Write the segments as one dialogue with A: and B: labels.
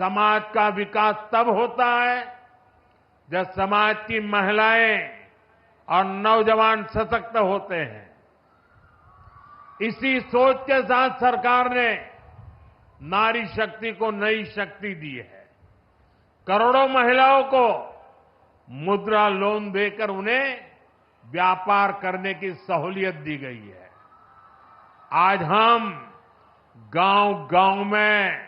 A: समाज का विकास तब होता है जब समाज की महिलाएं और नौजवान सशक्त होते हैं। इसी सोच के साथ सरकार ने नारी शक्ति को नई शक्ति दी है। करोड़ों महिलाओं को मुद्रा लोन देकर उन्हें व्यापार करने की सहूलियत दी गई है। आज हम गांव-गांव में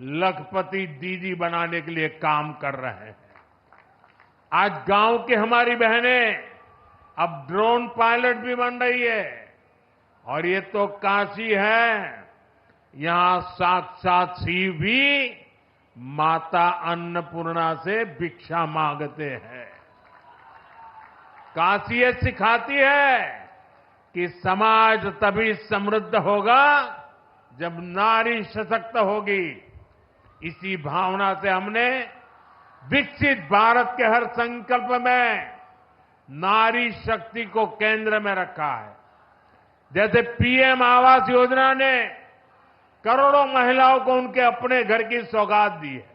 A: लखपति दीदी बनाने के लिए काम कर रहे हैं। आज गांव की हमारी बहनें अब ड्रोन पायलट भी बन रही है। और ये तो काशी है, यहां साक्षात शिव भी माता अन्नपूर्णा से भिक्षा मांगते हैं। काशी ये सिखाती है कि समाज तभी समृद्ध होगा जब नारी सशक्त होगी। इसी भावना से हमने विकसित भारत के हर संकल्प में नारी शक्ति को केंद्र में रखा है। जैसे पीएम आवास योजना ने करोड़ों महिलाओं को उनके अपने घर की सौगात दी है।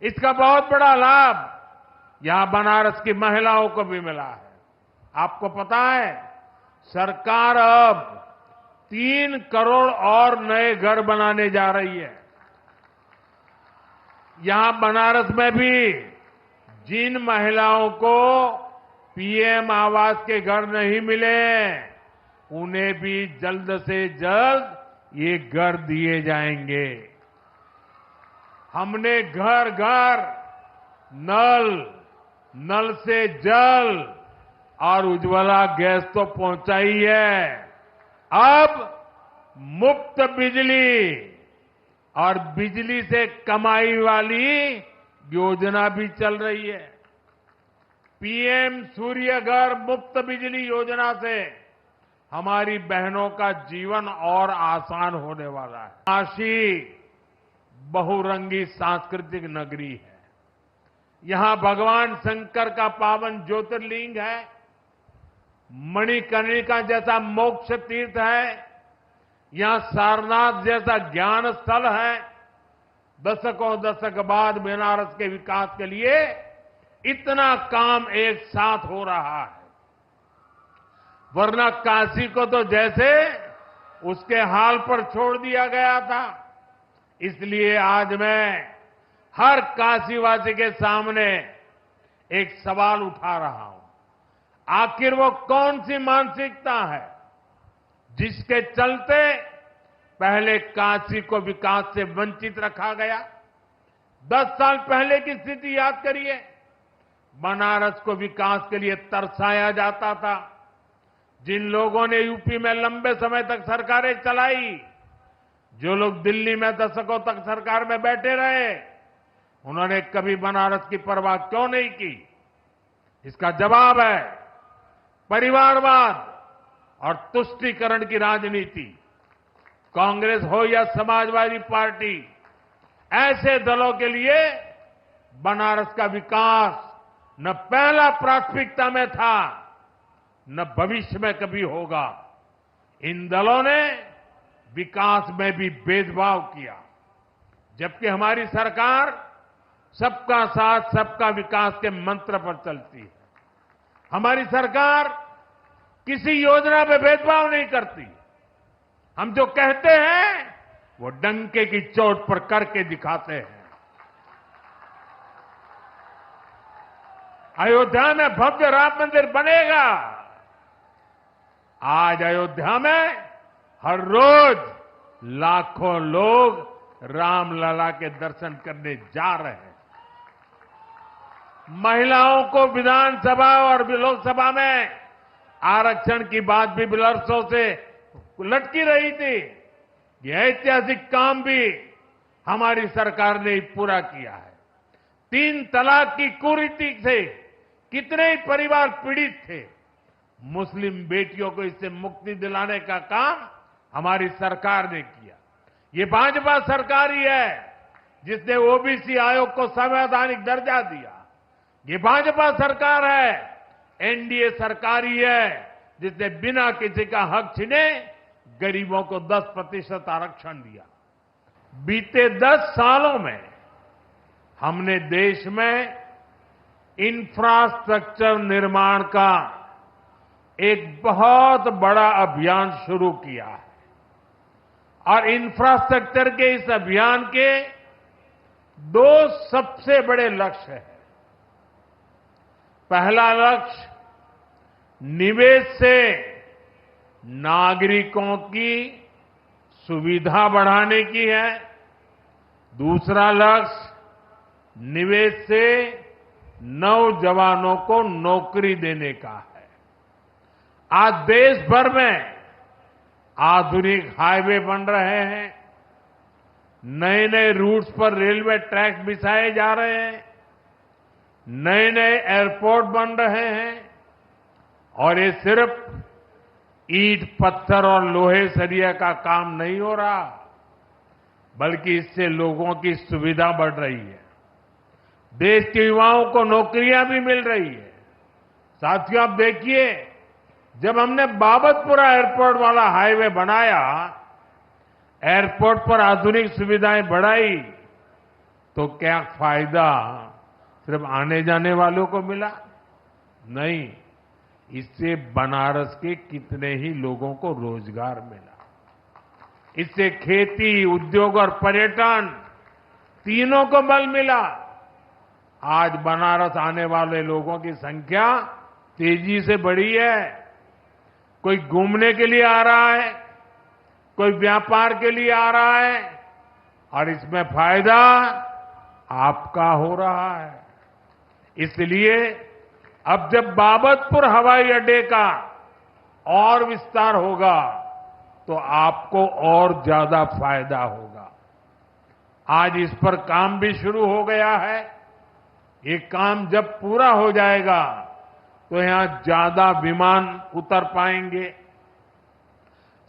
A: इसका बहुत बड़ा लाभ यहां बनारस की महिलाओं को भी मिला है। आपको पता है, सरकार अब 3 करोड़ और नए घर बनाने जा रही है। यहां बनारस में भी जिन महिलाओं को पीएम आवास के घर नहीं मिले, उन्हें भी जल्द से जल्द ये घर दिए जाएंगे। हमने घर घर नल से जल और उज्ज्वला गैस तो पहुंचाई है। अब मुफ्त बिजली और बिजली से कमाई वाली योजना भी चल रही है। पीएम सूर्य घर मुफ्त बिजली योजना से हमारी बहनों का जीवन और आसान होने वाला है। काशी बहुरंगी सांस्कृतिक नगरी है। यहां भगवान शंकर का पावन ज्योतिर्लिंग है। मणिकर्णिका जैसा मोक्ष तीर्थ है। यहां सारनाथ जैसा ज्ञान स्थल है। दशकों दशक बाद बनारस के विकास के लिए इतना काम एक साथ हो रहा है। वरना काशी को तो जैसे उसके हाल पर छोड़ दिया गया था। इसलिए आज मैं हर काशीवासी के सामने एक सवाल उठा रहा हूं। आखिर वो कौन सी मानसिकता है जिसके चलते पहले काशी को विकास से वंचित रखा गया? 10 साल पहले की स्थिति याद करिए। बनारस को विकास के लिए तरसाया जाता था। जिन लोगों ने यूपी में लंबे समय तक सरकारें चलाई, जो लोग दिल्ली में दशकों तक सरकार में बैठे रहे, उन्होंने कभी बनारस की परवाह क्यों नहीं की? इसका जवाब है परिवारवाद और तुष्टीकरण की राजनीति। कांग्रेस हो या समाजवादी पार्टी, ऐसे दलों के लिए बनारस का विकास न पहला प्राथमिकता में था, न भविष्य में कभी होगा। इन दलों ने विकास में भी भेदभाव किया, जबकि हमारी सरकार सबका साथ सबका विकास के मंत्र पर चलती है। हमारी सरकार किसी योजना में भेदभाव नहीं करती। हम जो कहते हैं वो डंके की चोट पर करके दिखाते हैं। अयोध्या में भव्य राम मंदिर बनेगा। आज अयोध्या में हर रोज लाखों लोग रामलला के दर्शन करने जा रहे हैं। महिलाओं को विधानसभा और लोकसभा में आरक्षण की बात भी वर्षों से लटकी रही थी। यह ऐतिहासिक काम भी हमारी सरकार ने पूरा किया है। 3 तलाक की कुरीति से कितने ही परिवार पीड़ित थे। मुस्लिम बेटियों को इससे मुक्ति दिलाने का काम हमारी सरकार ने किया। ये भाजपा सरकार ही है जिसने ओबीसी आयोग को संवैधानिक दर्जा दिया। ये भाजपा सरकार है, एनडीए सरकार ही है जिसने बिना किसी का हक छीने गरीबों को 10% आरक्षण दिया। बीते 10 सालों में हमने देश में इंफ्रास्ट्रक्चर निर्माण का एक बहुत बड़ा अभियान शुरू किया है और इंफ्रास्ट्रक्चर के इस अभियान के दो सबसे बड़े लक्ष्य हैं। पहला लक्ष्य निवेश से नागरिकों की सुविधा बढ़ाने की है। दूसरा लक्ष्य निवेश से नौजवानों को नौकरी देने का है। आज देश भर में आधुनिक हाईवे बन रहे हैं, नए नए रूट्स पर रेलवे ट्रैक बिछाए जा रहे हैं, नए नए एयरपोर्ट बन रहे हैं और ये सिर्फ ईंट पत्थर और लोहे सरिया का काम नहीं हो रहा, बल्कि इससे लोगों की सुविधा बढ़ रही है, देश के युवाओं को नौकरियां भी मिल रही है। साथियों, आप देखिए, जब हमने बाबतपुरा एयरपोर्ट वाला हाईवे बनाया, एयरपोर्ट पर आधुनिक सुविधाएं बढ़ाई, तो क्या फायदा सिर्फ आने जाने वालों को मिला? नहीं, इससे बनारस के कितने ही लोगों को रोजगार मिला। इससे खेती, उद्योग और पर्यटन तीनों को बल मिला। आज बनारस आने वाले लोगों की संख्या तेजी से बढ़ी है। कोई घूमने के लिए आ रहा है, कोई व्यापार के लिए आ रहा है और इसमें फायदा आपका हो रहा है। इसलिए अब जब बाबतपुर हवाई अड्डे का और विस्तार होगा तो आपको और ज्यादा फायदा होगा। आज इस पर काम भी शुरू हो गया है। ये काम जब पूरा हो जाएगा तो यहां ज्यादा विमान उतर पाएंगे।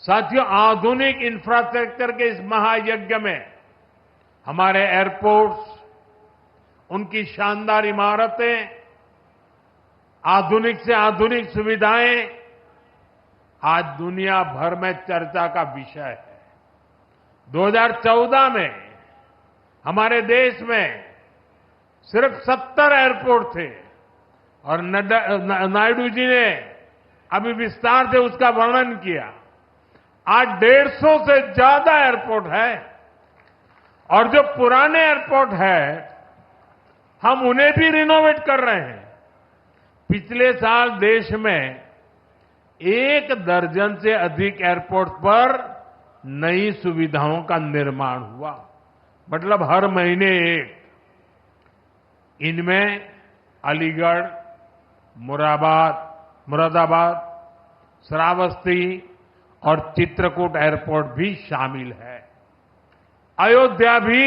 A: साथियों, आधुनिक इंफ्रास्ट्रक्चर के इस महायज्ञ में हमारे एयरपोर्ट्स, उनकी शानदार इमारतें, आधुनिक से आधुनिक सुविधाएं आज दुनिया भर में चर्चा का विषय है। 2014 में हमारे देश में सिर्फ 70 एयरपोर्ट थे और नायडू जी ने अभी विस्तार से उसका वर्णन किया। आज 150 से ज्यादा एयरपोर्ट है और जो पुराने एयरपोर्ट है हम उन्हें भी रिनोवेट कर रहे हैं। पिछले साल देश में 1 दर्जन से अधिक एयरपोर्ट पर नई सुविधाओं का निर्माण हुआ, मतलब हर महीने एक। इनमें अलीगढ़, मुरादाबाद, श्रावस्ती और चित्रकूट एयरपोर्ट भी शामिल है। अयोध्या भी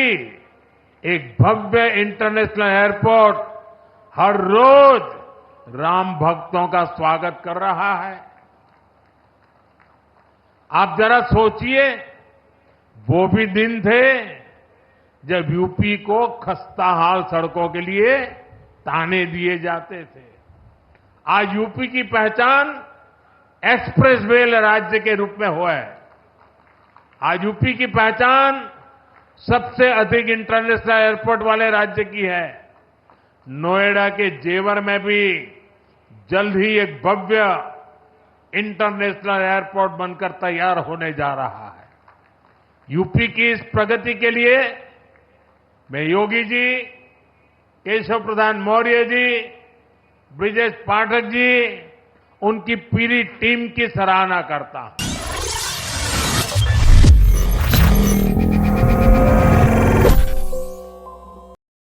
A: एक भव्य इंटरनेशनल एयरपोर्ट हर रोज राम भक्तों का स्वागत कर रहा है। आप जरा सोचिए, वो भी दिन थे जब यूपी को खस्ताहाल सड़कों के लिए ताने दिए जाते थे। आज यूपी की पहचान एक्सप्रेस वे राज्य के रूप में हुआ है। आज यूपी की पहचान सबसे अधिक इंटरनेशनल एयरपोर्ट वाले राज्य की है। नोएडा के जेवर में भी जल्द ही एक भव्य इंटरनेशनल एयरपोर्ट बनकर तैयार होने जा रहा है। यूपी की इस प्रगति के लिए मैं योगी जी, केशव प्रसाद मौर्य जी, ब्रिजेश पाठक जी, उनकी पूरी टीम की सराहना करता हूं।